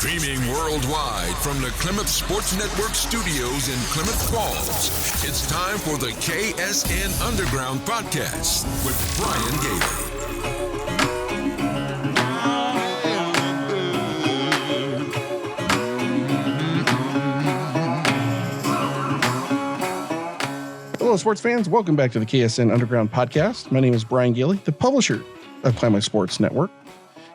Streaming worldwide from the Plymouth Sports Network studios in Plymouth Falls, it's time for the KSN Underground Podcast with Brian Gailey. Hello, sports fans. Welcome back to the KSN Underground Podcast. My name is Brian Gailey, the publisher of Plymouth Sports Network.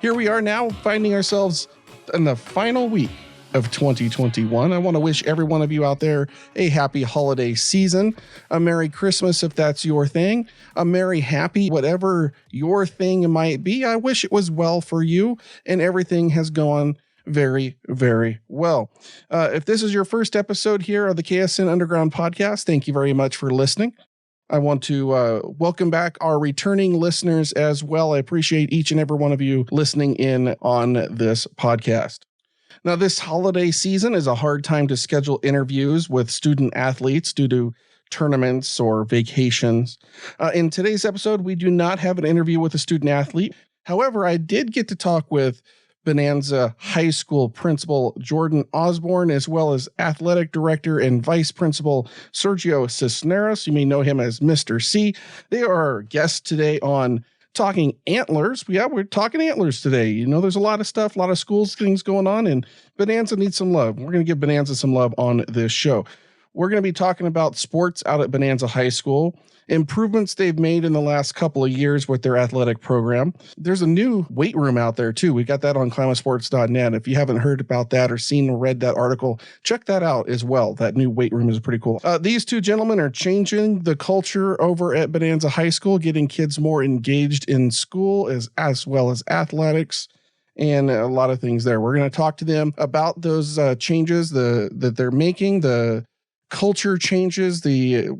Here we are now, finding ourselves in the final week of 2021. I want to wish every one of you out there a happy holiday season, a Merry Christmas if that's your thing, a Merry Happy, whatever your thing might be. I wish it was well for you and everything has gone very, very well. If this is your first episode here of the KSN Underground Podcast, thank you very much for listening. I want to welcome back our returning listeners as well. I appreciate each and every one of you listening in on this podcast. Now, this holiday season is a hard time to schedule interviews with student athletes due to tournaments or vacations. In today's episode, we do not have an interview with a student athlete. However, I did get to talk with Bonanza High School Principal Jordan Osborn, as well as Athletic Director and Vice Principal Sergio Cisneros. You may know him as Mr. C. They are our guests today on Talking Antlers. Yeah, we're talking Antlers today. You know, there's a lot of stuff, a lot of schools, things going on, and Bonanza needs some love. We're going to give Bonanza some love on this show. We're going to be talking about sports out at Bonanza High School, improvements they've made in the last couple of years with their athletic program. There's a new weight room out there too. We got that on climatesports.net. If you haven't heard about that or seen or read that article, check that out as well. That new weight room is pretty cool. These two gentlemen are changing the culture over at Bonanza High School, getting kids more engaged in school as well as athletics, and a lot of things there. We're going to talk to them about those changes that they're making, the culture changes, the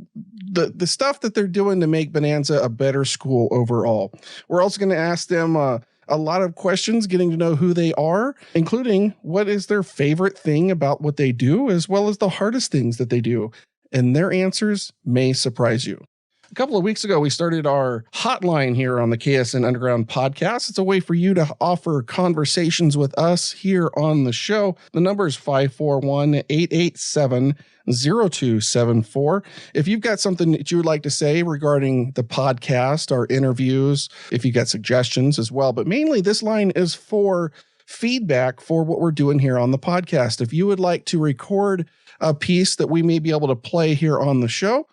stuff that they're doing to make Bonanza a better school overall. We're also going to ask them a lot of questions, getting to know who they are, including what is their favorite thing about what they do, as well as the hardest things that they do. And their answers may surprise you. A couple of weeks ago, we started our hotline here on the KSN Underground Podcast. It's a way for you to offer conversations with us here on the show. The number is 541-887-0274. If you've got something that you would like to say regarding the podcast, our interviews, if you've got suggestions as well, but mainly this line is for feedback for what we're doing here on the podcast. If you would like to record a piece that we may be able to play here on the show,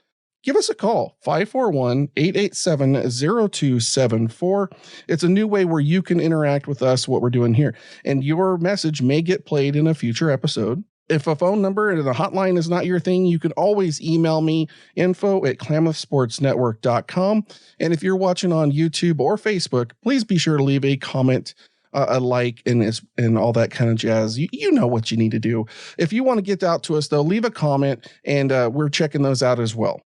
give us a call, 541-887-0274. It's a new way where you can interact with us, what we're doing here, and your message may get played in a future episode. If a phone number and a hotline is not your thing, you can always email me, info@klamathsportsnetwork.com. And if you're watching on YouTube or Facebook, please be sure to leave a comment, a like, and all that kind of jazz. You know what you need to do. If you want to get out to us, though, leave a comment, and we're checking those out as well.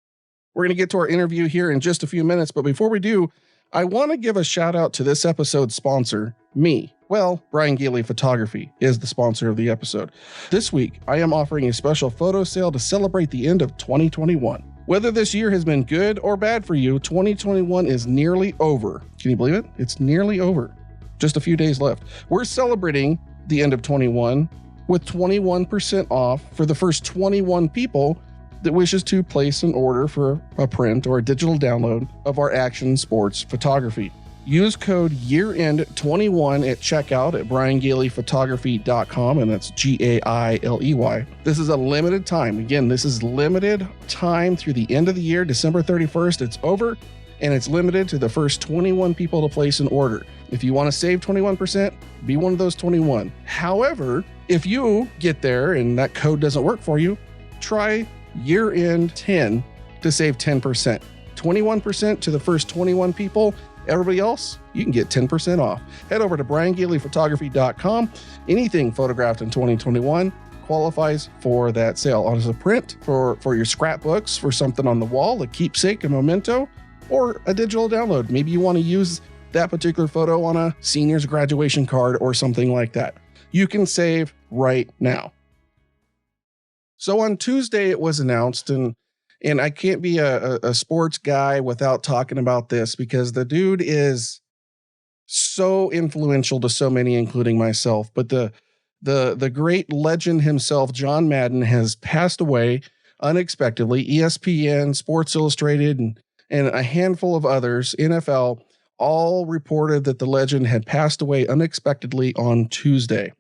We're going to get to our interview here in just a few minutes, but before we do, I want to give a shout out to this episode's sponsor, me. Well, Brian Gailey Photography is the sponsor of the episode. This week, I am offering a special photo sale to celebrate the end of 2021. Whether this year has been good or bad for you, 2021 is nearly over. Can you believe it? It's nearly over. Just a few days left. We're celebrating the end of 21 with 21% off for the first 21 people that wishes to place an order for a print or a digital download of our action sports photography. Use code YEAREND21 at checkout at briangaileyphotography.com, and that's Gailey. This is a limited time. Again, this is limited time through the end of the year, December 31st. It's over, and it's limited to the first 21 people to place an order. If you want to save 21%, be one of those 21. However, if you get there and that code doesn't work for you, try year-end 10 to save 10%. 21% to the first 21 people. Everybody else, you can get 10% off. Head over to briangaileyphotography.com. Anything photographed in 2021 qualifies for that sale. As a print for your scrapbooks, for something on the wall, a keepsake, a memento, or a digital download. Maybe you want to use that particular photo on a senior's graduation card or something like that. You can save right now. So on Tuesday, it was announced, and I can't be a sports guy without talking about this, because the dude is so influential to so many, including myself. But the The great legend himself, John Madden, has passed away unexpectedly. ESPN, Sports Illustrated, and a handful of others, NFL, all reported that the legend had passed away unexpectedly on Tuesday.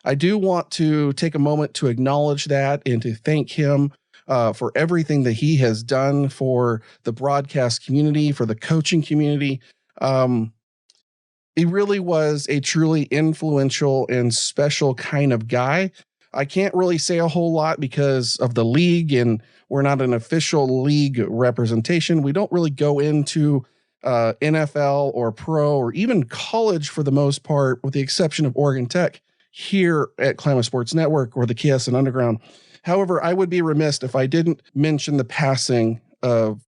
I do want to take a moment to acknowledge that and to thank him for everything that he has done for the broadcast community, for the coaching community. He really was a truly influential and special kind of guy. I can't really say a whole lot because of the league, and we're not an official league representation. We don't really go into NFL or pro or even college for the most part, with the exception of Oregon Tech here at Climate Sports Network or the KSN Underground. However, I would be remiss if I didn't mention the passing of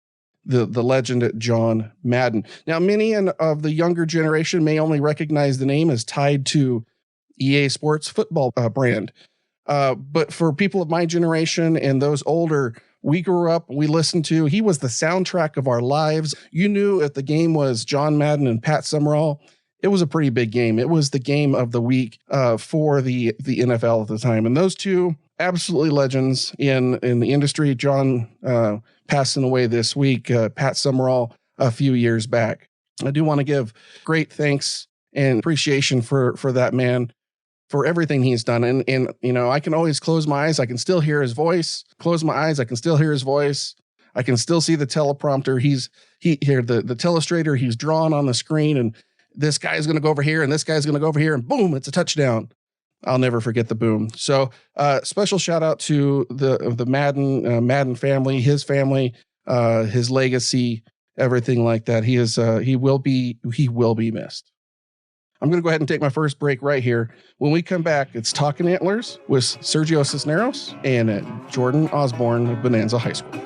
the legend John Madden. Now, many of the younger generation may only recognize the name as tied to EA Sports football brand. But for people of my generation and those older, we grew up, we listened to, he was the soundtrack of our lives. You knew if the game was John Madden and Pat Summerall, it was a pretty big game. It was the game of the week for the NFL at the time. And those two absolutely legends in the industry. John passing away this week, Pat Summerall a few years back. I do want to give great thanks and appreciation for that man, for everything he's done. And you know, I can always close my eyes. I can still hear his voice. Close my eyes. I can still hear his voice. I can still see the teleprompter. The telestrator he's drawn on the screen, and this guy's going to go over here and this guy's going to go over here, and boom, it's a touchdown. I'll never forget the boom. So special shout out to the Madden family, his legacy, everything like that. He will be missed. I'm going to go ahead and take my first break right here. When we come back, it's Talkin Antlers with Sergio Cisneros and Jordan Osborn of Bonanza High School.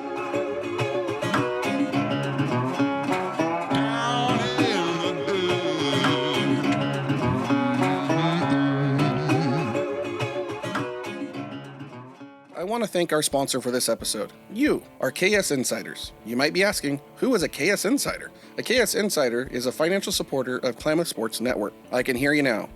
I want to thank our sponsor for this episode. You, our KS Insiders. You might be asking, who is a KS Insider? A KS Insider is a financial supporter of Climate Sports Network. I can hear you now.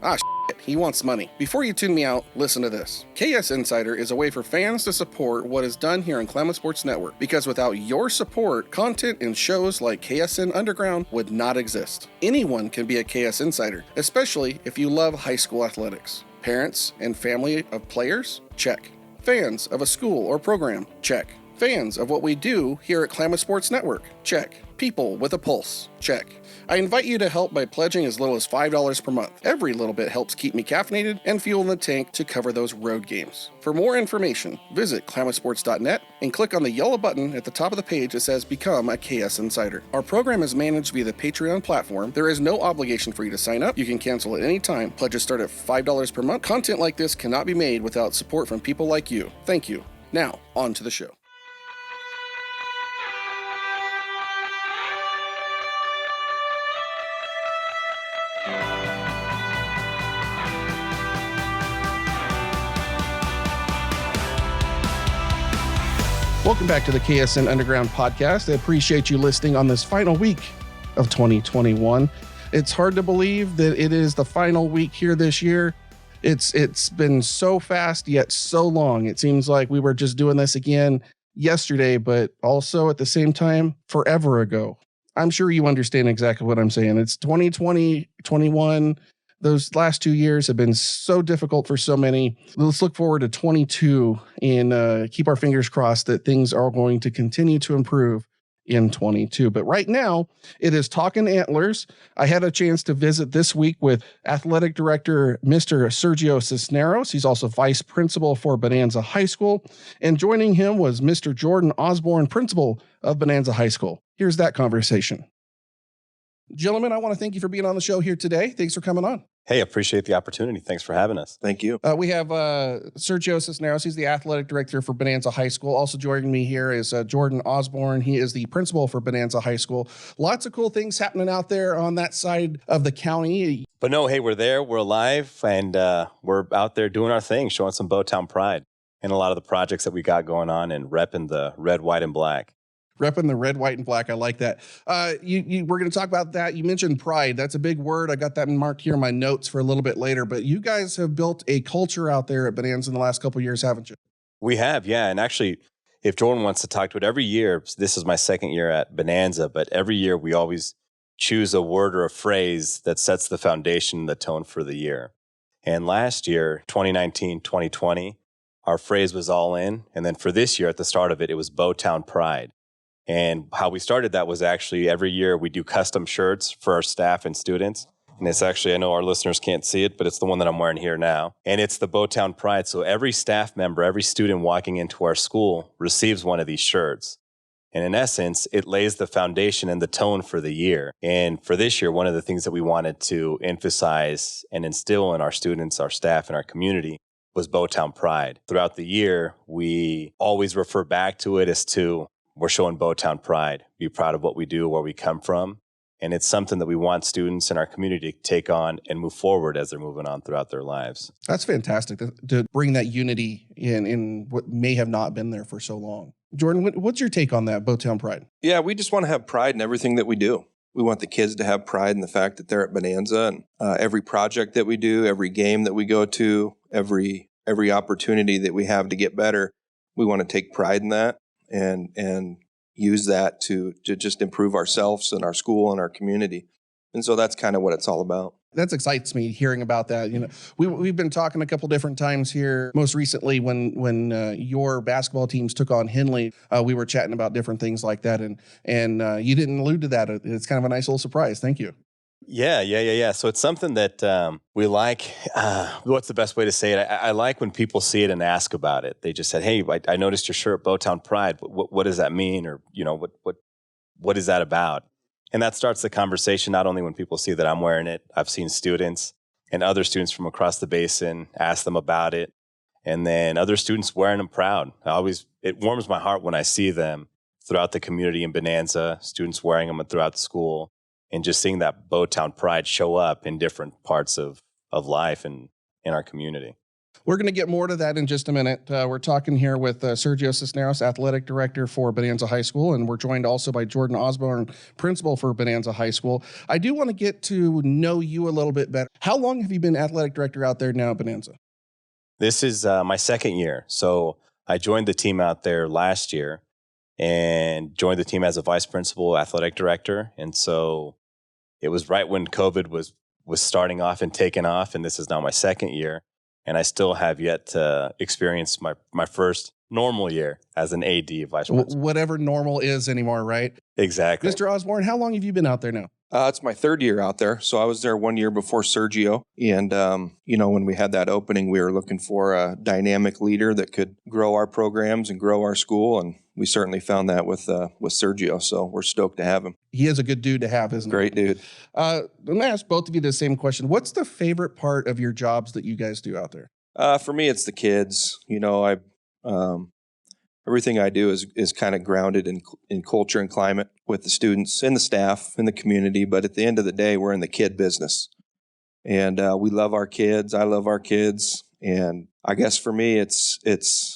He wants money. Before you tune me out, listen to this. KS Insider is a way for fans to support what is done here on Climate Sports Network, because without your support, content and shows like KSN Underground would not exist. Anyone can be a KS Insider, especially if you love high school athletics. Parents and family of players? Check. Fans of a school or program? Check. Fans of what we do here at Climate Sports Network? Check. People with a pulse? Check. I invite you to help by pledging as little as $5 per month. Every little bit helps keep me caffeinated and fuel in the tank to cover those road games. For more information, visit climatesports.net and click on the yellow button at the top of the page that says Become a KS Insider. Our program is managed via the Patreon platform. There is no obligation for you to sign up. You can cancel at any time. Pledges start at $5 per month. Content like this cannot be made without support from people like you. Thank you. Now, on to the show. Welcome back to the KSN Underground Podcast. I appreciate you listening on this final week of 2021. It's hard to believe that it is the final week here this year. It's been so fast yet so long. It seems like we were just doing this again yesterday, but also at the same time forever ago. I'm sure you understand exactly what I'm saying. It's 2020, 21. Those last 2 years have been so difficult for so many. Let's look forward to 22 and keep our fingers crossed that things are going to continue to improve in 22. But right now, it is Talkin Antlers. I had a chance to visit this week with Athletic Director Mr. Sergio Cisneros. He's also Vice Principal for Bonanza High School. And joining him was Mr. Jordan Osborn, Principal of Bonanza High School. Here's that conversation. Gentlemen, I want to thank you for being on the show here today. Thanks for coming on. Hey, appreciate the opportunity. Thanks for having us. Thank you. We have Sergio Cisneros. He's the athletic director for Bonanza High School. Also joining me here is Jordan Osborn. He is the principal for Bonanza High School. Lots of cool things happening out there on that side of the county. But no, hey, we're there. We're alive, and we're out there doing our thing, showing some Bowtown pride in a lot of the projects that we got going on and repping the red, white, and black. Repping the red, white, and black. I like that. We're going to talk about that. You mentioned pride. That's a big word. I got that marked here in my notes for a little bit later. But you guys have built a culture out there at Bonanza in the last couple of years, haven't you? We have, yeah. And actually, if Jordan wants to talk to it, every year, this is my second year at Bonanza, but every year we always choose a word or a phrase that sets the foundation, the tone for the year. And last year, 2019, 2020, our phrase was all in. And then for this year, at the start of it, it was Bowtown Pride. And how we started that was actually every year we do custom shirts for our staff and students. And it's actually, I know our listeners can't see it, but it's the one that I'm wearing here now. And it's the Bowtown Pride. So every staff member, every student walking into our school receives one of these shirts. And in essence, it lays the foundation and the tone for the year. And for this year, one of the things that we wanted to emphasize and instill in our students, our staff, and our community was Bowtown Pride. Throughout the year, we always refer back to it as to, we're showing Bowtown Pride. Be proud of what we do, where we come from. And it's something that we want students in our community to take on and move forward as they're moving on throughout their lives. That's fantastic to bring that unity in what may have not been there for so long. Jordan, what's your take on that, Bowtown Pride? Yeah, we just want to have pride in everything that we do. We want the kids to have pride in the fact that they're at Bonanza, and every project that we do, every game that we go to, every opportunity that we have to get better, we want to take pride in that and use that to just improve ourselves and our school and our community. And so that's kind of what it's all about. That excites me hearing about that. You know, we've been talking a couple different times here. Most recently, when your basketball teams took on Henley, we were chatting about different things like that, and you didn't allude to that. It's kind of a nice little surprise. Thank you. Yeah. So it's something that we like. What's the best way to say it? I like when people see it and ask about it. They just said, "Hey, I noticed your shirt, Bowtown Pride. What does that mean?" Or what is that about? And that starts the conversation. Not only when people see that I'm wearing it, I've seen students and other students from across the basin ask them about it, and then other students wearing them proud. It warms my heart when I see them throughout the community in Bonanza, students wearing them throughout the school. And just seeing that Bowtown Pride show up in different parts of life and in our community. We're going to get more to that in just a minute. We're talking here with Sergio Cisneros, Athletic Director for Bonanza High School, and we're joined also by Jordan Osborn, Principal for Bonanza High School. I do want to get to know you a little bit better. How long have you been Athletic Director out there now at Bonanza? This is my second year. So I joined the team out there last year and joined the team as a Vice Principal, Athletic Director. And so it was right when COVID was starting off and taking off, and this is now my second year. And I still have yet to experience my first normal year as an AD, Vice Principal. Whatever normal is anymore, right? Exactly. Mr. Osborn, how long have you been out there now? It's my third year out there. So I was there 1 year before Sergio. And, when we had that opening, we were looking for a dynamic leader that could grow our programs and grow our school. And we certainly found that with Sergio. So we're stoked to have him. He is a good dude to have, isn't he? Great dude. Let me ask both of you the same question. What's the favorite part of your jobs that you guys do out there? For me, it's the kids. Everything I do is kind of grounded in culture and climate with the students and the staff and the community. But at the end of the day, we're in the kid business. And we love our kids. I love our kids. And I guess for me, it's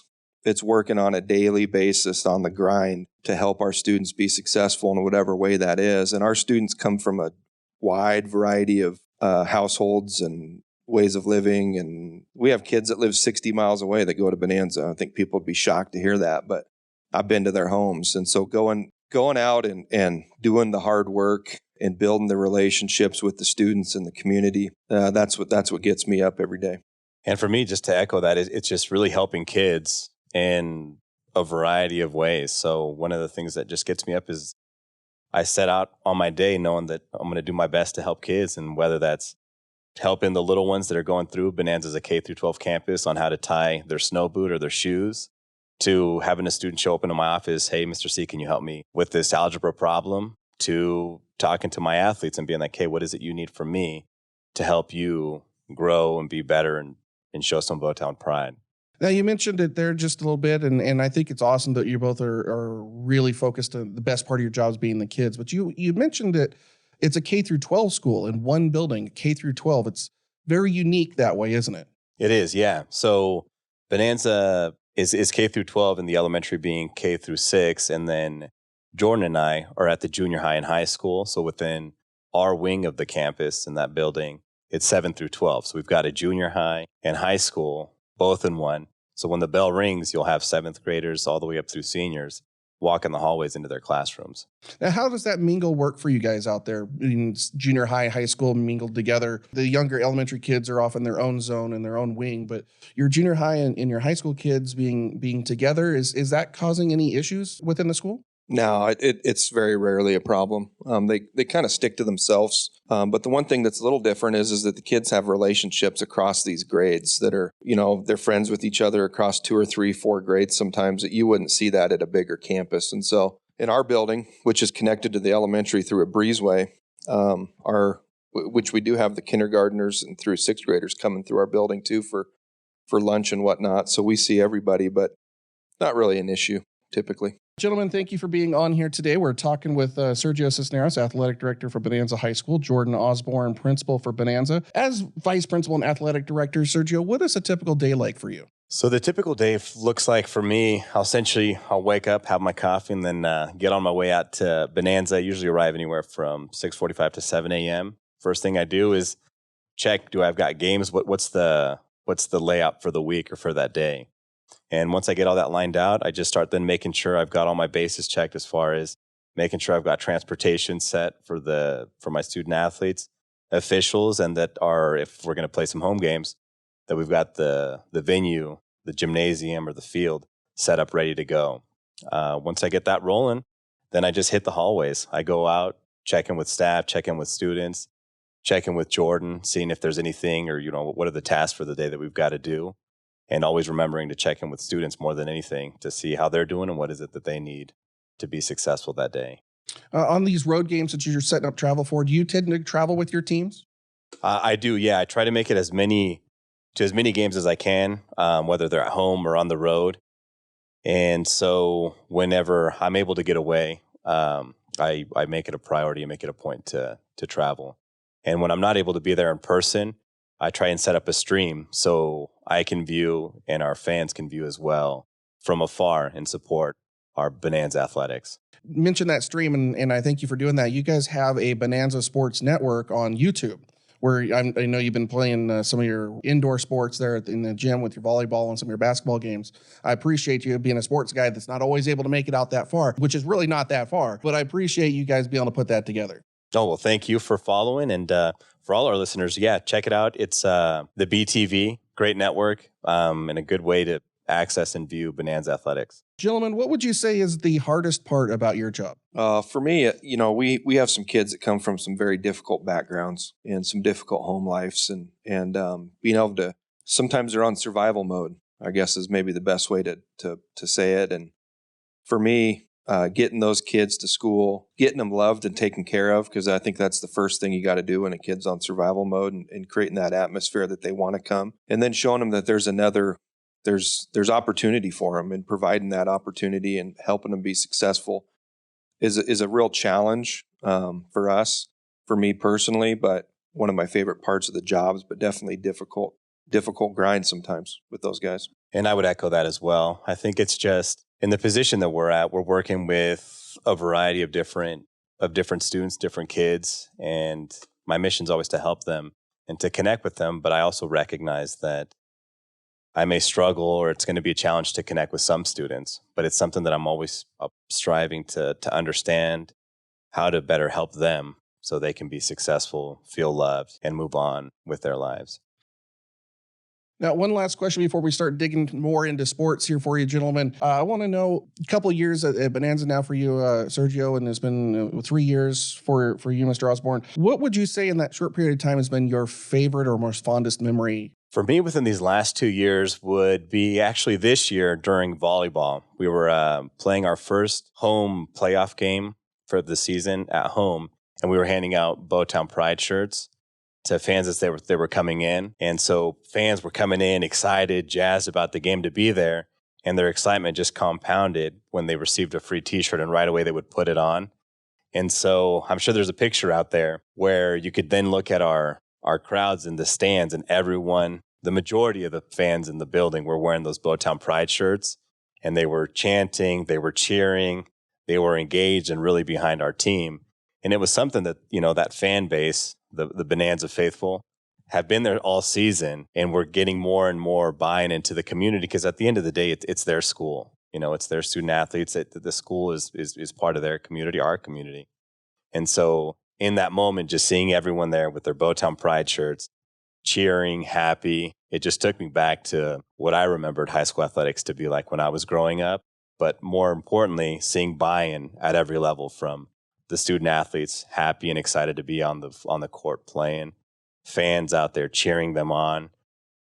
working on a daily basis on the grind to help our students be successful in whatever way that is. And our students come from a wide variety of households and ways of living. And we have kids that live 60 miles away that go to Bonanza. I think people would be shocked to hear that, but I've been to their homes. And so going out and doing the hard work and building the relationships with the students and the community, that's what gets me up every day. And for me, just to echo that, it's just really helping kids in a variety of ways. So one of the things that just gets me up is I set out on my day knowing that I'm going to do my best to help kids, and whether that's helping the little ones that are going through Bonanza's a K-12 campus on how to tie their snow boot or their shoes, to having a student show up into my office, "Hey, Mr. C, can you help me with this algebra problem?" to talking to my athletes and being like, "Hey, what is it you need from me to help you grow and be better and show some Bowtown pride?" Now, you mentioned it there just a little bit, and I think it's awesome that you both are really focused on the best part of your jobs being the kids. But you mentioned that it's a K-12 school in one building, K-12. It's very unique that way, isn't it? It is, yeah. So Bonanza is K-12, and the elementary being K-6, and then Jordan and I are at the junior high and high school. So within our wing of the campus in that building, it's 7 through 12. So we've got a junior high and high school, both in one. So when the bell rings, you'll have 7th graders all the way up through seniors walk in the hallways into their classrooms. Now, how does that mingle work for you guys out there? In junior high, high school mingled together. The younger elementary kids are off in their own zone and their own wing, but your junior high and your high school kids being together, is that causing any issues within the school? No, it's very rarely a problem. They kind of stick to themselves. But the one thing that's a little different is that the kids have relationships across these grades that are, they're friends with each other across 2 or 3, 4 grades sometimes, that you wouldn't see that at a bigger campus. And so in our building, which is connected to the elementary through a breezeway, which we do have the kindergartners and through 6th graders coming through our building too for lunch and whatnot. So we see everybody, but not really an issue typically. Gentlemen, thank you for being on here today. We're talking with Sergio Cisneros, athletic director for Bonanza High School, Jordan Osborn, principal for Bonanza. As vice principal and athletic director, Sergio, what is a typical day like for you? So the typical day looks like for me, I'll wake up, have my coffee, and then get on my way out to Bonanza. I usually arrive anywhere from 6:45 to 7 a.m. First thing I do is check, do I've got games? What's the layout for the week or for that day? And once I get all that lined out, I just start then making sure I've got all my bases checked as far as making sure I've got transportation set for my student athletes, officials, and that if we're going to play some home games, that we've got the venue, the gymnasium or the field set up ready to go. Once I get that rolling, then I just hit the hallways. I go out, check in with staff, check in with students, check in with Jordan, seeing if there's anything or, what are the tasks for the day that we've got to do. And always remembering to check in with students more than anything to see how they're doing and what is it that they need to be successful that day. On these road games that you're setting up travel for, do you tend to travel with your teams? I do, yeah. I try to make it as many games as I can, whether they're at home or on the road. And so whenever I'm able to get away, I make it a priority and make it a point to travel. And when I'm not able to be there in person, I try and set up a stream so I can view and our fans can view as well from afar and support our Bonanza athletics. Mention that stream, and I thank you for doing that. You guys have a Bonanza Sports Network on YouTube, where I know you've been playing some of your indoor sports there in the gym with your volleyball and some of your basketball games. I appreciate you being a sports guy that's not always able to make it out that far, which is really not that far, but I appreciate you guys being able to put that together. Oh, well, thank you for following. And for all our listeners, yeah, check it out. It's the BTV, great network, and a good way to access and view Bonanza athletics. Gentlemen, what would you say is the hardest part about your job? For me, we have some kids that come from some very difficult backgrounds and some difficult home lives, and being able to, sometimes they're on survival mode, I guess is maybe the best way to say it. And for me, getting those kids to school, getting them loved and taken care of, because I think that's the first thing you got to do when a kid's on survival mode, and creating that atmosphere that they want to come, and then showing them that there's opportunity for them, and providing that opportunity and helping them be successful is a real challenge for us, for me personally, but one of my favorite parts of the jobs, but definitely difficult grind sometimes with those guys. And I would echo that as well. I think it's just in the position that we're at, we're working with a variety of different students, different kids, and my mission is always to help them and to connect with them. But I also recognize that I may struggle, or it's going to be a challenge to connect with some students, but it's something that I'm always striving to understand how to better help them so they can be successful, feel loved, and move on with their lives. Now, one last question before we start digging more into sports here for you, gentlemen. I want to know, a couple of years at Bonanza now for you, Sergio, and it's been 3 years for you, Mr. Osborn. What would you say in that short period of time has been your favorite or most fondest memory? For me, within these last 2 years would be actually this year during volleyball. We were playing our first home playoff game for the season at home, and we were handing out Bowtown Pride shirts to fans as they were coming in. And so fans were coming in excited, jazzed about the game to be there, and their excitement just compounded when they received a free t-shirt, and right away they would put it on. And so I'm sure there's a picture out there where you could then look at our crowds in the stands, and everyone, the majority of the fans in the building were wearing those Bowtown Pride shirts, and they were chanting, they were cheering, they were engaged and really behind our team. And it was something that, that fan base, the Bonanza faithful, have been there all season, and we're getting more and more buy-in into the community, because at the end of the day, it's their school. It's their student athletes. The school is part of their community, our community. And so in that moment, just seeing everyone there with their Bowtown Pride shirts, cheering, happy, it just took me back to what I remembered high school athletics to be like when I was growing up. But more importantly, seeing buy-in at every level from the student athletes, happy and excited to be on the court playing, fans out there cheering them on,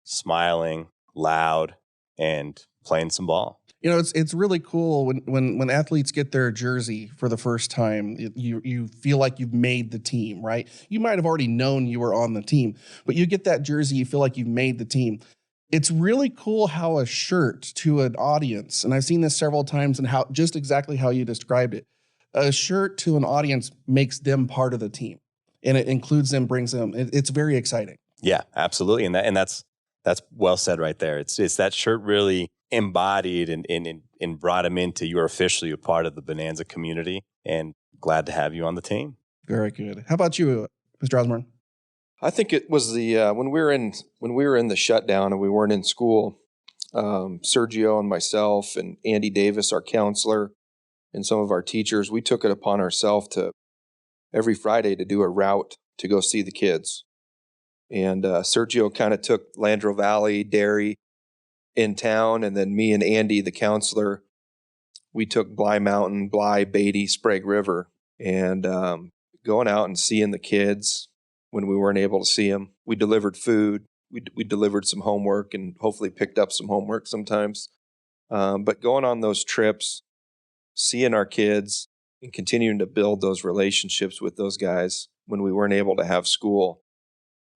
smiling, loud, and playing some ball. It's really cool when athletes get their jersey for the first time. You feel like you've made the team, right? You might have already known you were on the team, but you get that jersey, you feel like you've made the team. It's really cool how a shirt to an audience, and I've seen this several times, and how just exactly how you described it, a shirt to an audience makes them part of the team, and it includes them, brings them. It's very exciting. Yeah, absolutely, and that's well said right there. It's that shirt really embodied and brought them into, you're officially a part of the Bonanza community, and glad to have you on the team. Very good. How about you, Mr. Osborn? I think it was the when we were in the shutdown and we weren't in school, Sergio and myself and Andy Davis, our counselor, and some of our teachers, we took it upon ourselves to every Friday to do a route to go see the kids. And Sergio kind of took Landreau Valley, Derry in town, and then me and Andy, the counselor, we took Bly Mountain, Bly, Beatty, Sprague River, and going out and seeing the kids when we weren't able to see them. We delivered food. We delivered some homework, and hopefully picked up some homework sometimes. But going on those trips, seeing our kids, and continuing to build those relationships with those guys when we weren't able to have school,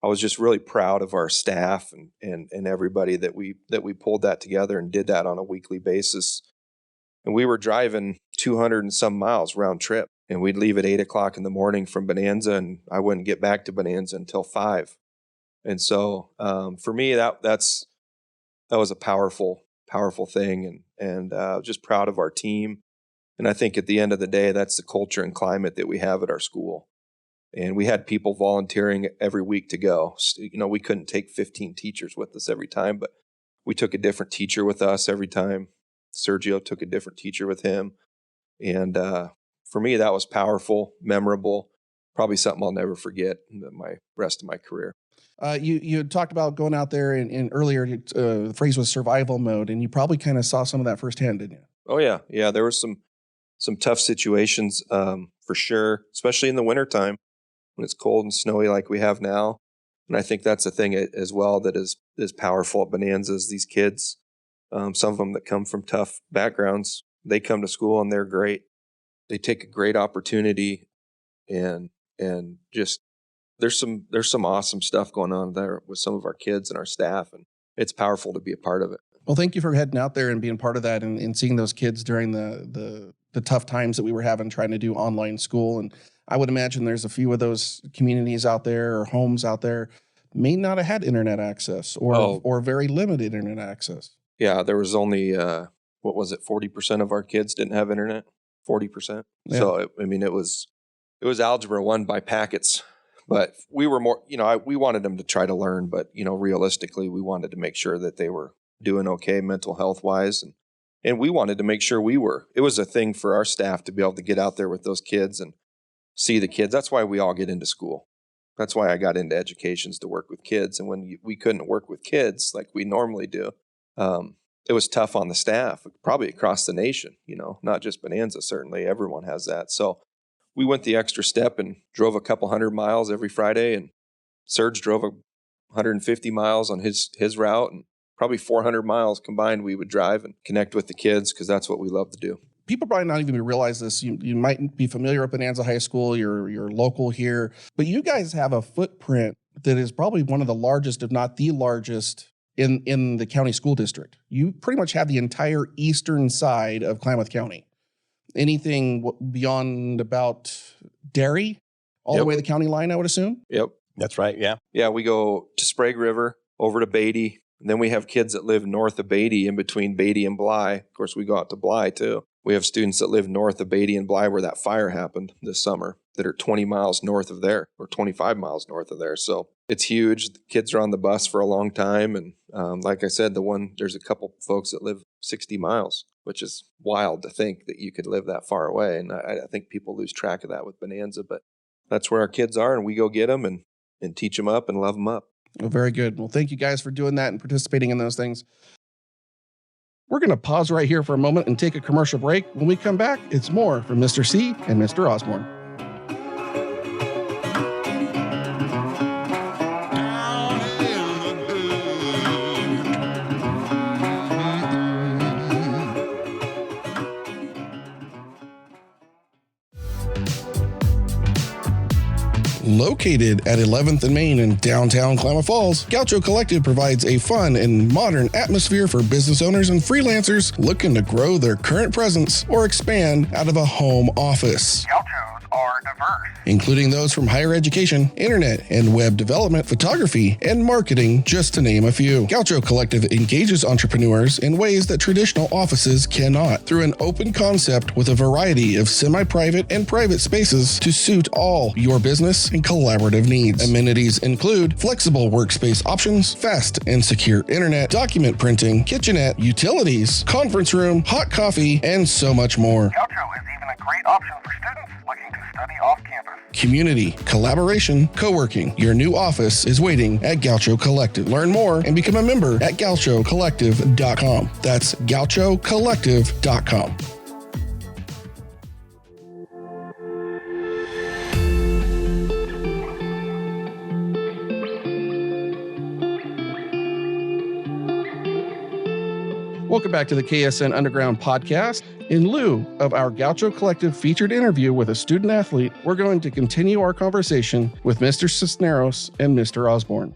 I was just really proud of our staff and everybody that we pulled that together and did that on a weekly basis. And we were driving 200 and some miles round trip, and we'd leave at 8 o'clock in the morning from Bonanza, and I wouldn't get back to Bonanza until 5. And so for me, that was a powerful thing, and just proud of our team. And I think at the end of the day, that's the culture and climate that we have at our school. And we had people volunteering every week to go. We couldn't take 15 teachers with us every time, but we took a different teacher with us every time. Sergio took a different teacher with him. And for me, that was powerful, memorable, probably something I'll never forget in my rest of my career. You had talked about going out there, and earlier the phrase was survival mode, and you probably kind of saw some of that firsthand, didn't you? Oh, yeah. Yeah, there were some tough situations for sure, especially in the wintertime when it's cold and snowy like we have now. And I think that's a thing as well that is powerful at Bonanza is these kids, some of them that come from tough backgrounds, they come to school and they're great. They take a great opportunity, and just there's some awesome stuff going on there with some of our kids and our staff, and it's powerful to be a part of it. Well, thank you for heading out there and being part of that, and seeing those kids during the tough times that we were having trying to do online school. And I would imagine there's a few of those communities out there or homes out there may not have had internet access or very limited internet access. Yeah, there was only 40% of our kids didn't have internet. 40%. Yeah. So it was Algebra 1 by packets, but we were more, we wanted them to try to learn, but realistically, we wanted to make sure that they were doing okay mental health wise, and we wanted to make sure we were. It was a thing for our staff to be able to get out there with those kids and see the kids. That's why we all get into school. That's why I got into educations, to work with kids. And when we couldn't work with kids like we normally do, it was tough on the staff, probably across the nation, not just Bonanza. Certainly everyone has that. So we went the extra step and drove a couple 100 miles every Friday, and Serge drove 150 miles on his route, and probably 400 miles combined we would drive and connect with the kids, because that's what we love to do. People probably not even realize this. You might be familiar with Bonanza High School. You're local here, but you guys have a footprint that is probably one of the largest, if not the largest, in the county school district. You pretty much have the entire eastern side of Klamath County. Anything beyond about Derry, all the way to the county line, I would assume? Yep. That's right, yeah. Yeah, we go to Sprague River, over to Beatty, and then we have kids that live north of Beatty, in between Beatty and Bly. Of course, we go out to Bly, too. We have students that live north of Beatty and Bly where that fire happened this summer that are 20 miles north of there or 25 miles north of there. So it's huge. The kids are on the bus for a long time. And like I said, there's a couple folks that live 60 miles, which is wild to think that you could live that far away. And I think people lose track of that with Bonanza, but that's where our kids are, and we go get them and teach them up and love them up. Well, very good. Well, thank you guys for doing that and participating in those things. We're going to pause right here for a moment and take a commercial break. When we come back, it's more from Mr. C and Mr. Osborn. Located at 11th and Main in downtown Klamath Falls, Gaucho Collective provides a fun and modern atmosphere for business owners and freelancers looking to grow their current presence or expand out of a home office. Gauchos are diverse, including those from higher education, internet and web development, photography, and marketing, just to name a few. Gaucho Collective engages entrepreneurs in ways that traditional offices cannot, through an open concept with a variety of semi-private and private spaces to suit all your business and collaborative needs. Amenities include flexible workspace options, fast and secure internet, document printing, kitchenette, utilities, conference room, hot coffee, and so much more. Gaucho is even a great option for students looking to study off campus. Community, collaboration, co-working. Your new office is waiting at Gaucho Collective. Learn more and become a member at gauchocollective.com. That's gauchocollective.com. Welcome back to the KSN Underground Podcast. In lieu of our Gaucho Collective featured interview with a student athlete, we're going to continue our conversation with Mr. Cisneros and Mr. Osborn.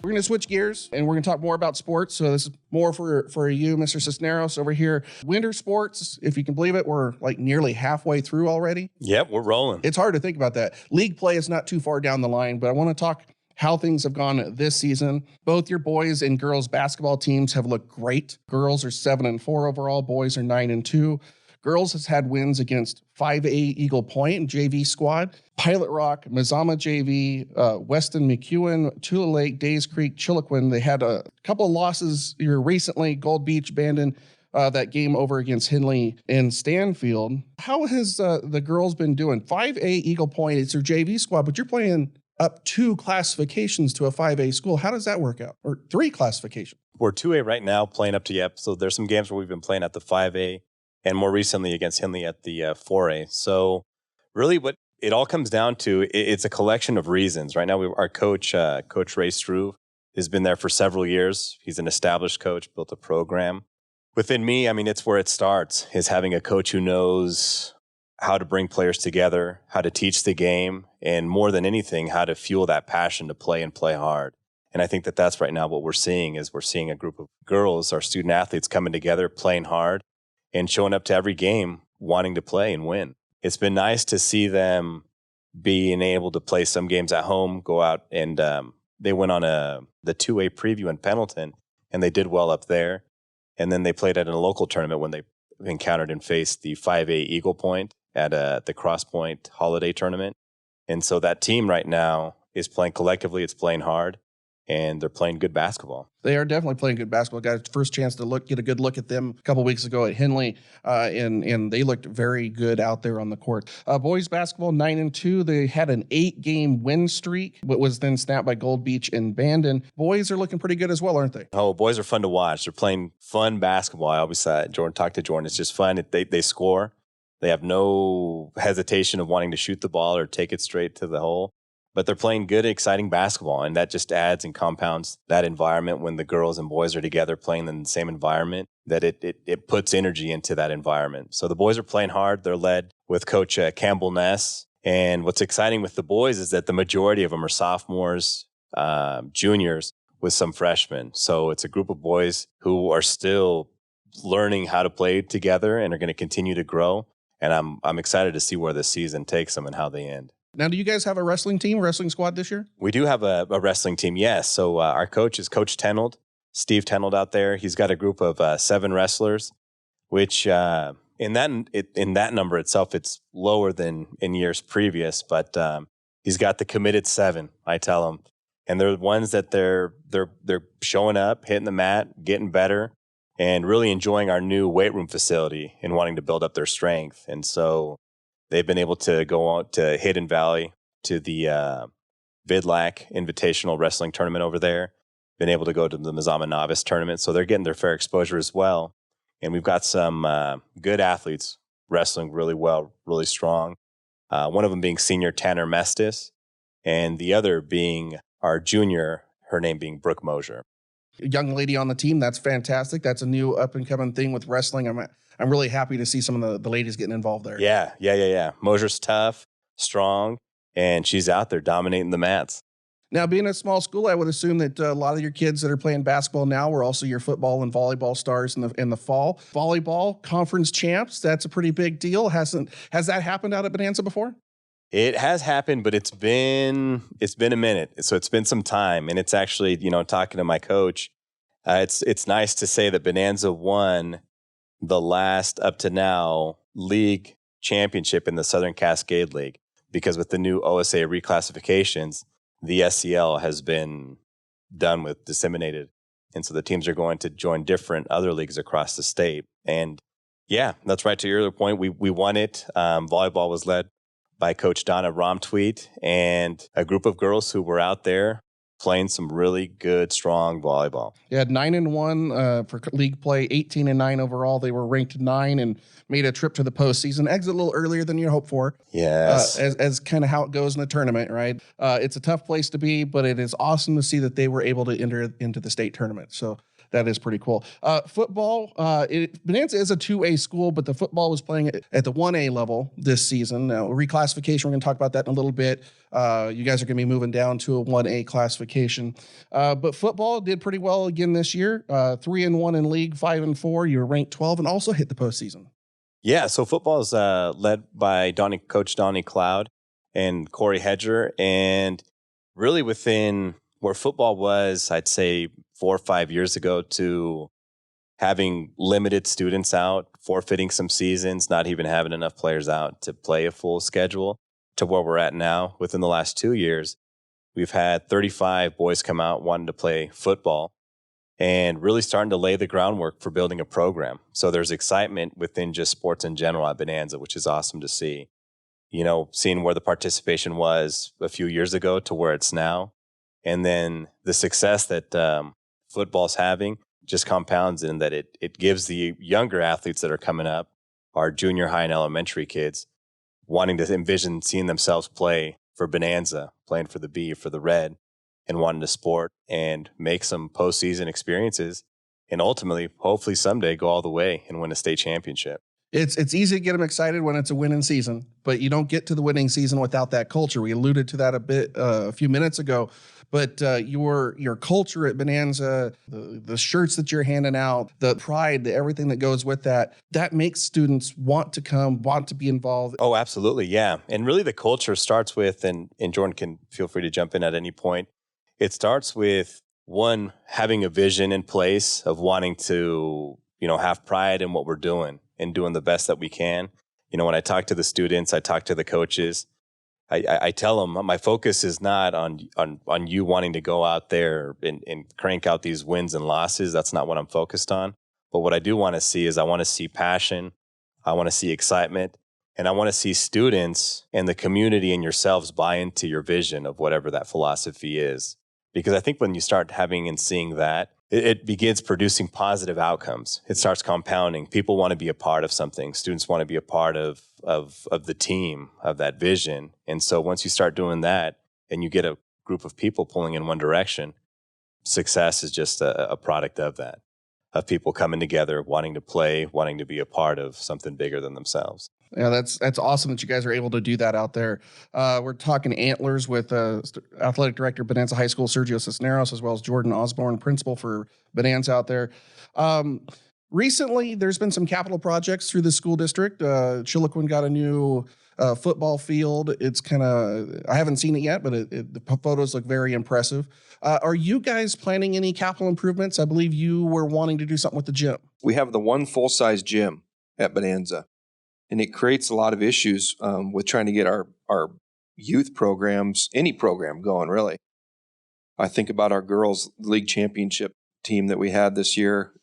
We're going to switch gears and we're going to talk more about sports. So this is more for you, Mr. Cisneros, over here. Winter sports, if you can believe it, we're like nearly halfway through already. Yep, we're rolling. It's hard to think about that. League play is not too far down the line, but I want to talk how things have gone this season. Both your boys and girls basketball teams have looked great. Girls are 7-4 overall. Boys are 9-2. Girls has had wins against 5A Eagle Point JV squad, Pilot Rock, Mazama JV, Weston McEwen, Tula Lake, Days Creek, Chiloquin. They had a couple of losses here recently. Gold Beach abandoned that game over against Henley and Stanfield. How has the girls been doing? 5A Eagle Point, it's their JV squad, but you're playing up 2 classifications to a 5A school. How does that work out? Or 3 classifications? We're 2A right now, playing up to Yep. So there's some games where we've been playing at the 5A and more recently against Henley at the 4A. So really what it all comes down to, it's a collection of reasons. Right now, our coach, Coach Ray Struve, has been there for several years. He's an established coach, built a program. Within me, I mean, it's where it starts, is having a coach who knows how to bring players together, how to teach the game, and more than anything, how to fuel that passion to play and play hard. And I think that that's right now what we're seeing is we're seeing a group of girls, our student athletes coming together, playing hard and showing up to every game, wanting to play and win. It's been nice to see them being able to play some games at home, go out and they went on the 2A preview in Pendleton and they did well up there. And then they played at a local tournament when they encountered and faced the 5A Eagle Point at the Cross Point Holiday Tournament. And so that team right now is playing collectively, it's playing hard, and they're playing good basketball. They are definitely playing good basketball. Got a first chance to get a good look at them a couple weeks ago at Henley, and they looked very good out there on the court. Boys basketball, 9-2. They had an 8-game win streak, but was then snapped by Gold Beach and Bandon. Boys are looking pretty good as well, aren't they? Oh, boys are fun to watch. They're playing fun basketball. I always talk to Jordan. It's just fun. They score. They have no hesitation of wanting to shoot the ball or take it straight to the hole. But they're playing good, exciting basketball, and that just adds and compounds that environment when the girls and boys are together playing in the same environment, that it puts energy into that environment. So the boys are playing hard. They're led with Coach Campbell Ness. And what's exciting with the boys is that the majority of them are sophomores, juniors, with some freshmen. So it's a group of boys who are still learning how to play together and are going to continue to grow. And I'm excited to see where this season takes them and how they end. Now, do you guys have a wrestling squad this year? We do have a wrestling team, yes. So our coach is Coach Tenold, Steve Tenold out there. He's got a group of 7 wrestlers, which in in that number itself, it's lower than in years previous, but he's got the committed 7, I tell him. And they're ones that they're showing up, hitting the mat, getting better, and really enjoying our new weight room facility and wanting to build up their strength. And so they've been able to go on to Hidden Valley, to the Vidlac Invitational Wrestling Tournament over there, been able to go to the Mazama Novice Tournament. So they're getting their fair exposure as well. And we've got some good athletes wrestling really well, really strong. One of them being senior Tanner Mestis, and the other being our junior, her name being Brooke Mosier. Young lady on the team, that's fantastic. That's a new up-and-coming thing with wrestling. I'm really happy to see some of the ladies getting involved there. Yeah. Mosier's tough, strong, and she's out there dominating the mats. Now, being a small school, I would assume that a lot of your kids that are playing basketball now were also your football and volleyball stars in the fall. Volleyball conference champs, that's a pretty big deal. Has that happened out at Bonanza before? It has happened, but it's been a minute. So it's been some time, and it's actually, talking to my coach, it's nice to say that Bonanza won the last up to now league championship in the Southern Cascade League, because with the new OSA reclassifications, the SCL has been done with, disseminated. And so the teams are going to join different other leagues across the state. And yeah, that's right. To your other point, we won it. Volleyball was led by Coach Donna Romtweet and a group of girls who were out there playing some really good, strong volleyball. They had 9-1 for league play, 18-9 overall. They were ranked 9 and made a trip to the postseason. Exit a little earlier than you hoped for. Yes. As kind of how it goes in the tournament, right? It's a tough place to be, but it is awesome to see that they were able to enter into the state tournament. So that is pretty cool. Football, Bonanza is a 2A school, but the football was playing at the 1A level this season. Now, reclassification, we're going to talk about that in a little bit. You guys are going to be moving down to a 1A classification. But football did pretty well again this year. 3-1 in league, 5-4. You were ranked 12 and also hit the postseason. Yeah, so football is led by Coach Donnie Cloud and Corey Hedger. And really within where football was, I'd say 4 or 5 years ago, to having limited students out, forfeiting some seasons, not even having enough players out to play a full schedule, to where we're at now. Within the last 2 years, we've had 35 boys come out wanting to play football and really starting to lay the groundwork for building a program. So there's excitement within just sports in general at Bonanza, which is awesome to see. Seeing where the participation was a few years ago to where it's now. And then the success that football's having just compounds in that it gives the younger athletes that are coming up, our junior high and elementary kids, wanting to envision seeing themselves play for Bonanza, playing for the B, for the Red, and wanting to sport and make some postseason experiences, and ultimately, hopefully someday, go all the way and win a state championship. It's easy to get them excited when it's a winning season, but you don't get to the winning season without that culture. We alluded to that a bit a few minutes ago, but your culture at Bonanza, the shirts that you're handing out, the pride, everything that goes with that makes students want to come, want to be involved. Oh, absolutely, yeah. And really the culture starts with, and Jordan can feel free to jump in at any point, it starts with, one, having a vision in place of wanting to, have pride in what we're doing and doing the best that we can. When I talk to the students, I talk to the coaches, I tell them my focus is not on you wanting to go out there and crank out these wins and losses. That's not what I'm focused on. But what I do want to see is I want to see passion. I want to see excitement. And I want to see students and the community and yourselves buy into your vision of whatever that philosophy is. Because I think when you start having and seeing that, it begins producing positive outcomes. It starts compounding. People want to be a part of something. Students want to be a part of the team, of that vision. And so once you start doing that and you get a group of people pulling in one direction, success is just a product of that, of people coming together, wanting to play, wanting to be a part of something bigger than themselves. Yeah, that's awesome that you guys are able to do that out there. We're talking Antlers with Athletic Director, Bonanza High School, Sergio Cisneros, as well as Jordan Osborn, Principal for Bonanza out there. Recently, there's been some capital projects through the school district. Chiloquin got a new football field. It's I haven't seen it yet, but the photos look very impressive. Are you guys planning any capital improvements? I believe you were wanting to do something with the gym. We have the one full-size gym at Bonanza. And it creates a lot of issues with trying to get our youth programs, any program going, really. I think about our girls' league championship team that we had this year.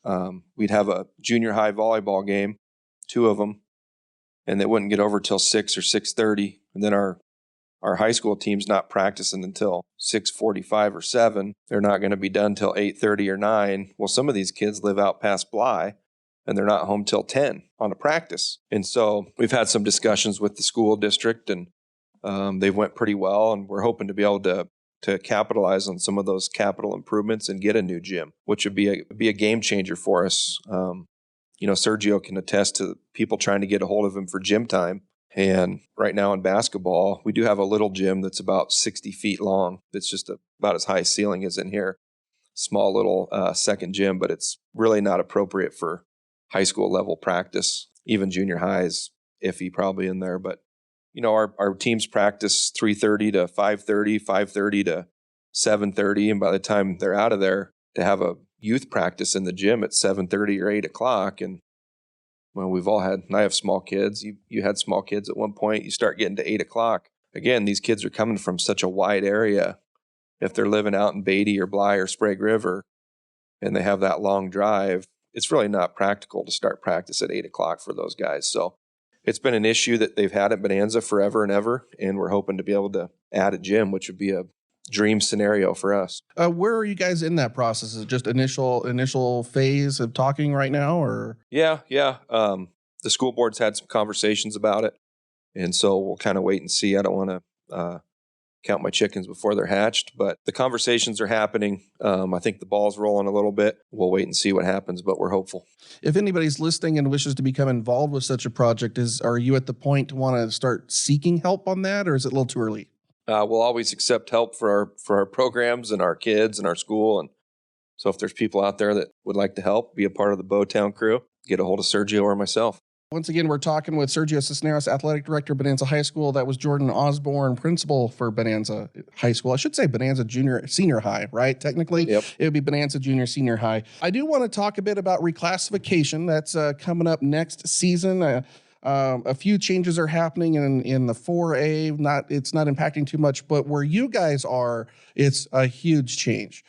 We'd have a junior high volleyball game, 2 of them, and they wouldn't get over till 6 or 6:30. And then our high school team's not practicing until 6:45 or 7. They're not going to be done till 8:30 or 9. Well, some of these kids live out past Bly, and they're not home till 10 on a practice. And so we've had some discussions with the school district, and they went pretty well, and we're hoping to be able to capitalize on some of those capital improvements and get a new gym, which would be a game changer for us. Sergio can attest to people trying to get a hold of him for gym time. And right now in basketball, we do have a little gym that's about 60 feet long. It's just about as high ceiling as in here. Small little second gym, but it's really not appropriate for high school level practice. Even junior high is iffy probably in there. But, our teams practice 3:30 to 5:30, 5:30 to 7:30. And by the time they're out of there, to have a youth practice in the gym at 7:30 or 8 o'clock. And well, I have small kids. You had small kids at one point. You start getting to 8 o'clock. Again, these kids are coming from such a wide area. If they're living out in Beatty or Bly or Sprague River and they have that long drive, it's really not practical to start practice at 8 o'clock for those guys. So it's been an issue that they've had at Bonanza forever and ever, and we're hoping to be able to add a gym, which would be a dream scenario for us. Where are you guys in that process? Is it just initial phase of talking right now, or? Yeah. The school board's had some conversations about it, and so we'll kind of wait and see. I don't want to count my chickens before they're hatched, but the conversations are happening. I think the ball's rolling a little bit. We'll wait and see what happens, but we're hopeful. If anybody's listening and wishes to become involved with such a project, are you at the point to want to start seeking help on that, or is it a little too early? We'll always accept help for our programs and our kids and our school. And so if there's people out there that would like to help, be a part of the Bowtown crew, get a hold of Sergio or myself. Once again, we're talking with Sergio Cisneros, Athletic Director, Bonanza High School. That was Jordan Osborn, Principal for Bonanza High School. I should say Bonanza Senior High, right? Technically, Yep. It would be Bonanza Junior Senior High. I do want to talk a bit about reclassification. That's coming up next season. A few changes are happening in the 4A. It's not impacting too much, but where you guys are, it's a huge change.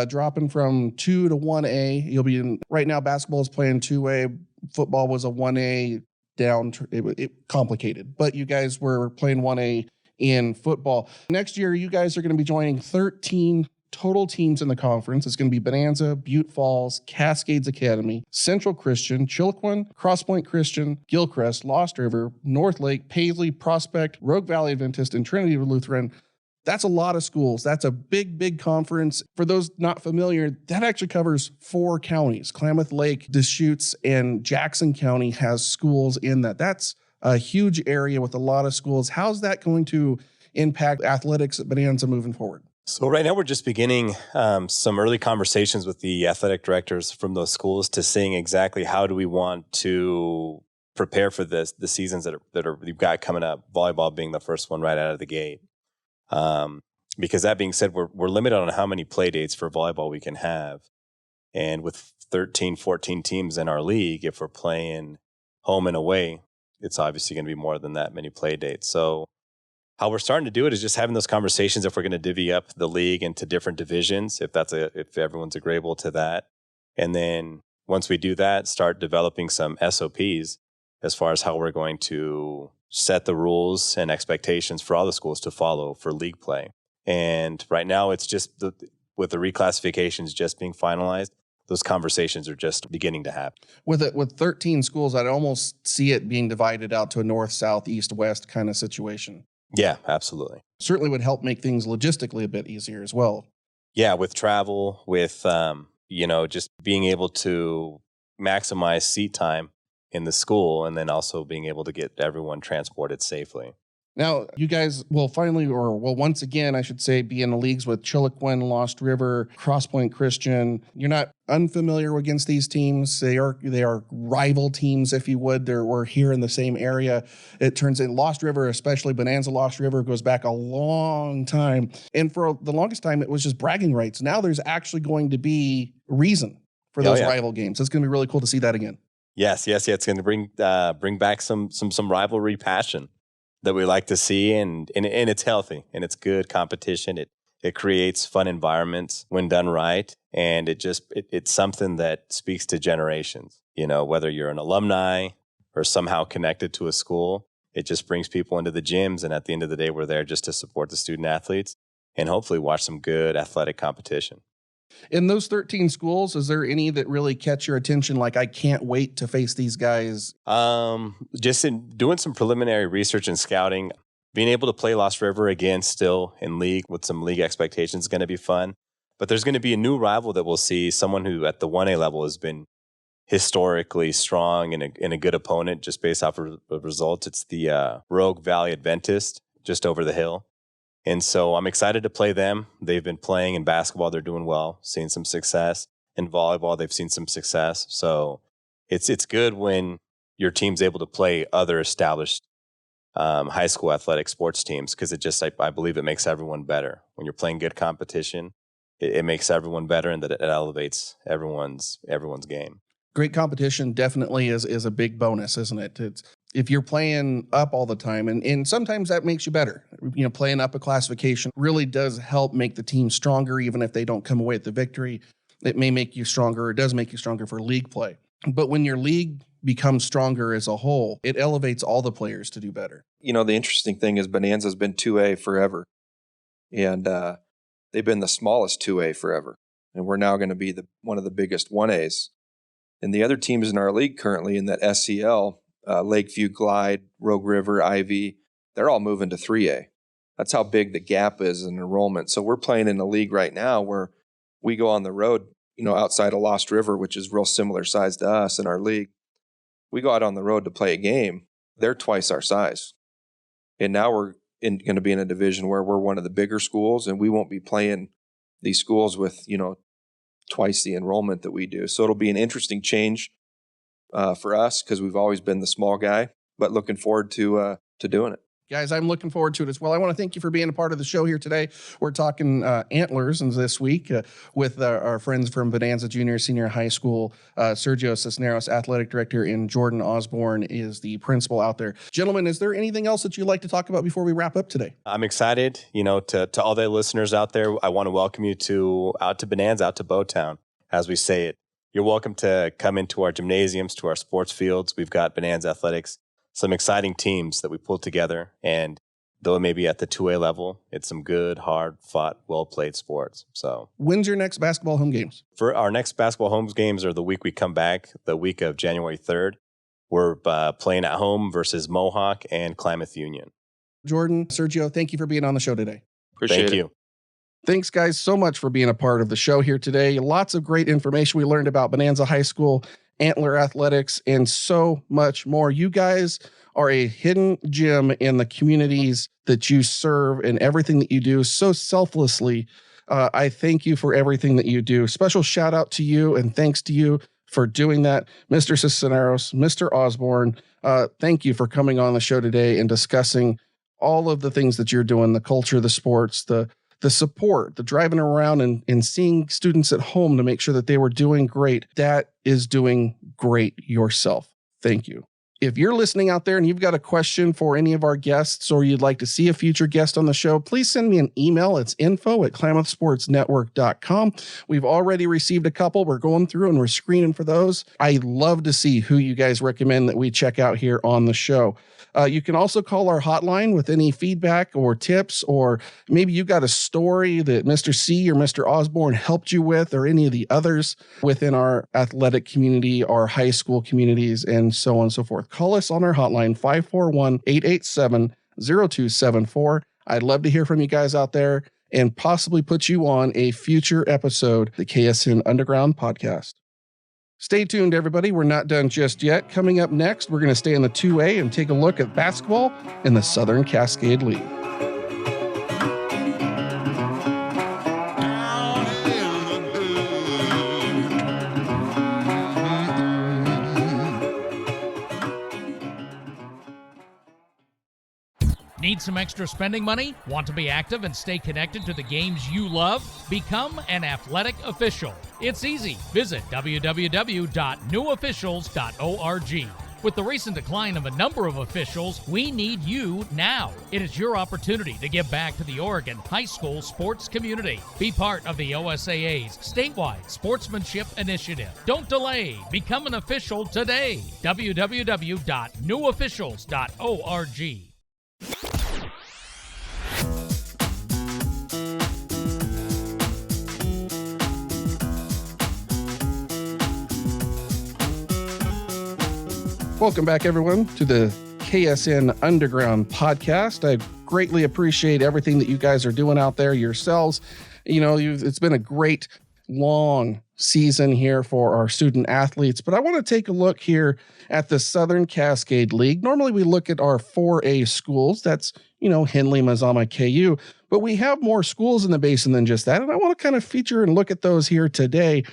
Dropping from 2 to 1A. You'll be right now. Basketball is playing 2A. Football was a 1A down. It complicated, but you guys were playing 1A in football. Next year, you guys are going to be joining 13 total teams in the conference. It's going to be Bonanza, Butte Falls, Cascades Academy, Central Christian, Chilcoin, Crosspoint Christian, Gilchrist, Lost River, North Lake, Paisley, Prospect, Rogue Valley Adventist, and Trinity Lutheran. That's a lot of schools. That's a big, big conference. For those not familiar, that actually covers 4 counties. Klamath Lake, Deschutes, and Jackson County has schools in that. That's a huge area with a lot of schools. How's that going to impact athletics at Bonanza moving forward? So right now we're just beginning some early conversations with the athletic directors from those schools to seeing exactly how do we want to prepare for the seasons that we've got coming up, volleyball being the first one right out of the gate. Because that being said, we're limited on how many play dates for volleyball we can have. And with 13, 14 teams in our league, if we're playing home and away, it's obviously going to be more than that many play dates. So how we're starting to do it is just having those conversations if we're going to divvy up the league into different divisions, if everyone's agreeable to that. And then once we do that, start developing some SOPs as far as how we're going to set the rules and expectations for all the schools to follow for league play. And right now it's just with the reclassifications just being finalized, those conversations are just beginning to happen. With 13 schools, I'd almost see it being divided out to a north, south, east, west kind of situation. Yeah, absolutely. Certainly would help make things logistically a bit easier as well. Yeah, with travel, with just being able to maximize seat time in the school, and then also being able to get everyone transported safely. Now, you guys will once again, I should say, be in the leagues with Chilcoin, Lost River, Crosspoint Christian. You're not unfamiliar against these teams. They are rival teams, if you would. We're here in the same area. It turns in Lost River, especially Bonanza Lost River, goes back a long time. And for the longest time, it was just bragging rights. Now there's actually going to be reason for those rival games. It's going to be really cool to see that again. Yes. It's going to bring back some rivalry passion that we like to see, and it's healthy and it's good competition. It creates fun environments when done right, and it's something that speaks to generations. Whether you're an alumni or somehow connected to a school, it just brings people into the gyms, and at the end of the day, we're there just to support the student athletes and hopefully watch some good athletic competition. In those 13 schools, is there any that really catch your attention? Like, I can't wait to face these guys. Just in doing some preliminary research and scouting, being able to play Lost River again, still in league with some league expectations, is going to be fun. But there's going to be a new rival that we'll see, someone who at the 1A level has been historically strong and a good opponent just based off of results. It's the Rogue Valley Adventist just over the hill. And so I'm excited to play them. They've been playing in basketball. They're doing well, seeing some success. In volleyball, they've seen some success. So it's good when your team's able to play other established high school athletic sports teams, because I believe it makes everyone better. When you're playing good competition, it makes everyone better, and that it elevates everyone's game. Great competition definitely is a big bonus, isn't it? It's, if you're playing up all the time, and sometimes that makes you better. Playing up a classification really does help make the team stronger, even if they don't come away with the victory. It may make you stronger, or does make you stronger for league play. But when your league becomes stronger as a whole, it elevates all the players to do better. The interesting thing is Bonanza's been 2A forever, and they've been the smallest 2A forever, and we're now going to be one of the biggest 1As. And the other teams in our league currently in that SCL, Lakeview, Glide, Rogue River, Ivy, they're all moving to 3A. That's how big the gap is in enrollment. So we're playing in a league right now where we go on the road, outside of Lost River, which is real similar size to us in our league. We go out on the road to play a game. They're twice our size. And now we're going to be in a division where we're one of the bigger schools, and we won't be playing these schools with, twice the enrollment that we do. So it'll be an interesting change for us, because we've always been the small guy, but looking forward to doing it. Guys, I'm looking forward to it as well. I want to thank you for being a part of the show here today. We're talking Antlers this week with our friends from Bonanza Junior Senior High School. Sergio Cisneros, athletic director, and Jordan Osborn is the principal out there. Gentlemen, is there anything else that you'd like to talk about before we wrap up today? I'm excited. To all the listeners out there, I want to welcome you out to Bonanza, out to Bowtown, as we say it. You're welcome to come into our gymnasiums, to our sports fields. We've got Bonanza Athletics, some exciting teams that we pulled together, and though it may be at the 2A level, it's some good, hard-fought, well-played sports. So, when's your next basketball home games? For our next basketball home games are the week we come back, the week of January 3rd. We're playing at home versus Mohawk and Klamath Union. Jordan, Sergio, thank you for being on the show today. Appreciate Thank you. Thanks, guys, so much for being a part of the show here today. Lots of great information we learned about Bonanza High School, Antler athletics, and so much more. You guys are a hidden gem in the communities that you serve and everything that you do so selflessly. I thank you for everything that you do. Special shout out to you and thanks to you for doing that. Mr. Cisneros, Mr. Osborn, thank you for coming on the show today and discussing all of the things that you're doing, the culture, the sports, the support, the driving around and seeing students at home to make sure that they were doing great. That is doing great yourself. Thank you. If you're listening out there and you've got a question for any of our guests, or you'd like to see a future guest on the show, please send me an email. It's info@klamathsportsnetwork.com. We've already received a couple. We're going through and we're screening for those. I love to see who you guys recommend that we check out here on the show. You can also call our hotline with any feedback or tips, or maybe you got a story that Mr. C or Mr. Osborn helped you with, or any of the others within our athletic community, our high school communities, and so on and so forth. Call us on our hotline, 541-887-0274. I'd love to hear from you guys out there and possibly put you on a future episode of the KSN Underground Podcast. Stay tuned, everybody. We're not done just yet. Coming up next, we're going to stay in the 2A and take a look at basketball in the Southern Cascade League. Need some extra spending money? Want to be active and stay connected to the games you love? Become an athletic official. It's easy. Visit www.newofficials.org. With the recent decline of a number of officials, we need you now. It is your opportunity to give back to the Oregon high school sports community. Be part of the OSAA's statewide sportsmanship initiative. Don't delay. Become an official today. www.newofficials.org. Welcome back, everyone, to the KSN Underground Podcast. I greatly appreciate everything that you guys are doing out there yourselves. You know, it's been a great, long season here for our student athletes, but I want to take a look here at the Southern Cascade League. Normally, we look at our 4A schools. That's, you know, Henley, Mazama, KU, but we have more schools in the basin than just that, and I want to kind of feature and look at those here today.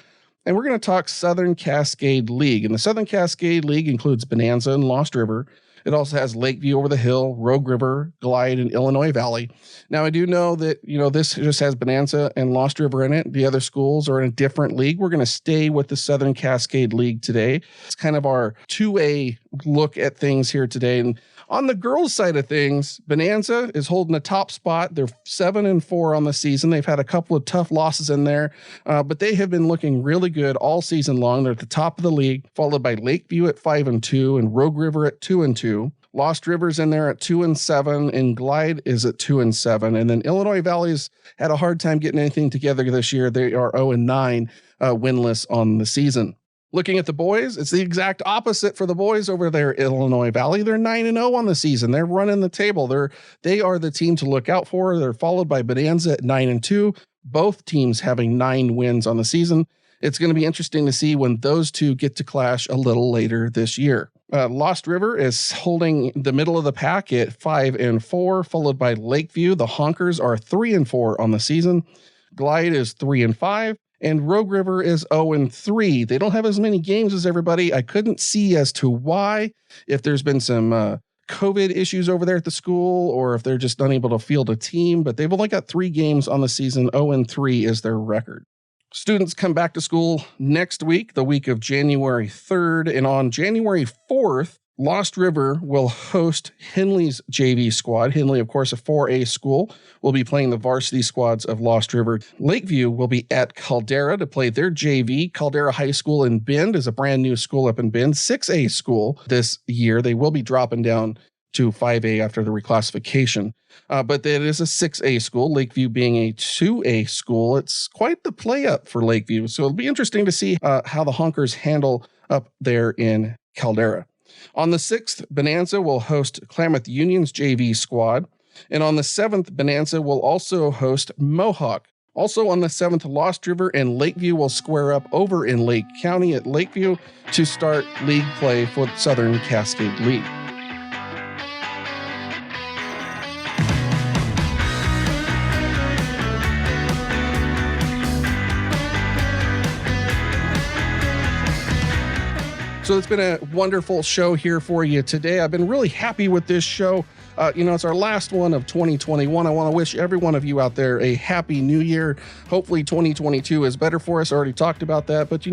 And we're going to talk Southern Cascade League. And the Southern Cascade League includes Bonanza and Lost River. It also has Lakeview over the hill, Rogue River, Glide, and Illinois Valley. Now, I do know that, you know, this just has Bonanza and Lost River in it. The other schools are in a different league. We're going to stay with the Southern Cascade League today. It's kind of our 2A look at things here today. And on the girls' side of things, Bonanza is holding a top spot. They're 7-4 on the season. They've had a couple of tough losses in there, but they have been looking really good all season long. They're at the top of the league, followed by Lakeview at 5-2 and Rogue River at 2-2. Lost River's in there at 2-7, and Glide is at 2-7. And then Illinois Valley's had a hard time getting anything together this year. They are 0-9, winless on the season. Looking at the boys, it's the exact opposite for the boys over there at Illinois Valley. They're 9-0 on the season. They're running the table. They are the team to look out for. They're followed by Bonanza at 9-2. Both teams having 9 wins on the season. It's going to be interesting to see when those two get to clash a little later this year. Lost River is holding the middle of the pack at 5-4, followed by Lakeview. The Honkers are 3-4 on the season. Glide is 3-5. And Rogue River is 0-3. They don't have as many games as everybody. I couldn't see as to why, if there's been some COVID issues over there at the school, or if they're just unable to field a team, but they've only got 3 games on the season. 0-3 is their record. Students come back to school next week, the week of January 3rd, and on January 4th, Lost River will host Henley's JV squad. Henley, of course, a 4A school, will be playing the varsity squads of Lost River. Lakeview will be at Caldera to play their JV. Caldera High School in Bend is a brand new school up in Bend, 6A school this year. They will be dropping down to 5A after the reclassification. But it is a 6A school, Lakeview being a 2A school. It's quite the play up for Lakeview. So it'll be interesting to see how the Honkers handle up there in Caldera. On the 6th, Bonanza will host Klamath Union's JV squad. And on the 7th, Bonanza will also host Mohawk. Also on the 7th, Lost River and Lakeview will square up over in Lake County at Lakeview to start league play for the Southern Cascade League. So it's been a wonderful show here for you today. I've been really happy with this show. It's our last one of 2021. I want to wish every one of you out there a happy new year. Hopefully 2022 is better for us. I already talked about that, but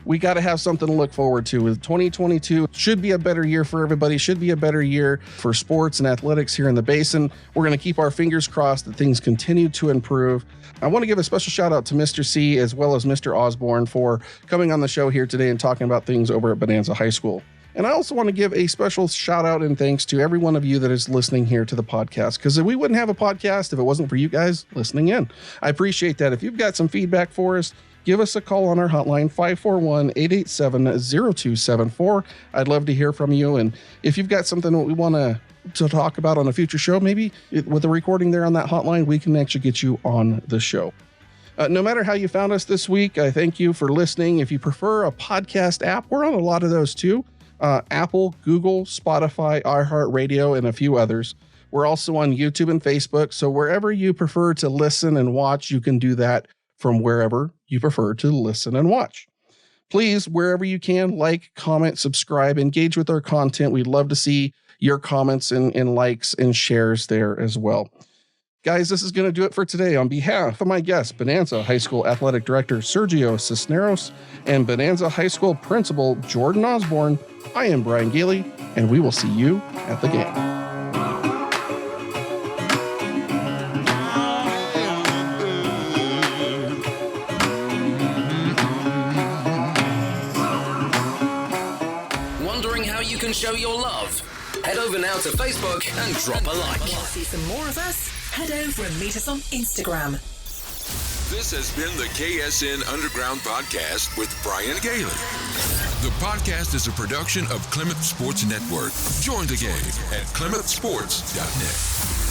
we got to have something to look forward to. With 2022 should be a better year for everybody, should be a better year for sports and athletics here in the basin. We're going to keep our fingers crossed that things continue to improve. I want to give a special shout out to Mr. C as well as Mr. Osborn for coming on the show here today and talking about things over at Bonanza High School. And I also want to give a special shout out and thanks to every one of you that is listening here to the podcast, because we wouldn't have a podcast if it wasn't for you guys listening in. I appreciate that. If you've got some feedback for us, give us a call on our hotline, 541-887-0274. I'd love to hear from you. And if you've got something that we want to talk about on a future show, maybe with a recording there on that hotline, we can actually get you on the show. No matter how you found us this week, I thank you for listening. If you prefer a podcast app, we're on a lot of those too. Apple, Google, Spotify, iHeartRadio, and a few others. We're also on YouTube and Facebook. So wherever you prefer to listen and watch, you can do that from wherever you prefer to listen and watch. Please, wherever you can, like, comment, subscribe, engage with our content. We'd love to see your comments and likes and shares there as well. Guys, this is going to do it for today. On behalf of my guests, Bonanza High School Athletic Director Sergio Cisneros and Bonanza High School Principal Jordan Osborn, I am Brian Gailey, and we will see you at the game. Wondering how you can show your love? Head over now to Facebook and drop a like. Want to see some more of us? Head over and meet us on Instagram. This has been the KSN Underground Podcast with Brian Gailey. The podcast is a production of Clement Sports Network. Join the game at clementsports.net.